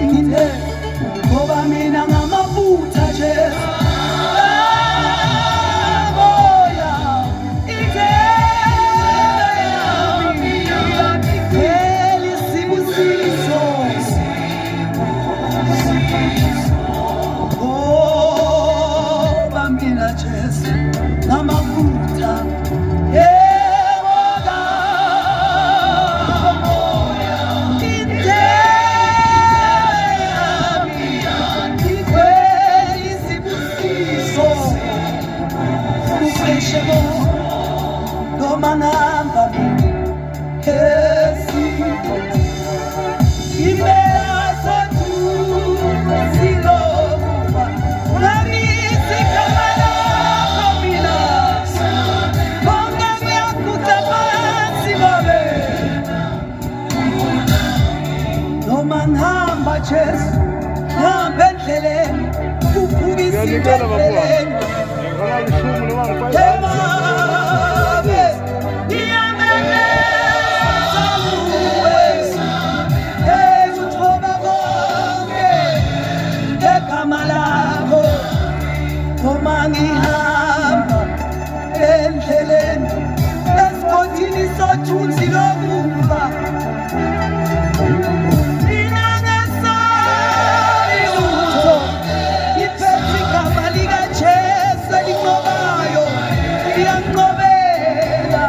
inde ngoba mina ngamafutha Jesu moya inde elisibusiso ngoba mina Jesu ngamafutha Manamba Kesi Imesa tu Siloba Namisi Kamala Komina Konga Miakuta Mansibabe No manamba Jesu Nambendleleni Kuphukisi bendleleni ngihamba endleleni esikhothini sothunzi lokufa mina ngesabi lutho ngiphethe igama likaJesu elinqobayo liyanqobela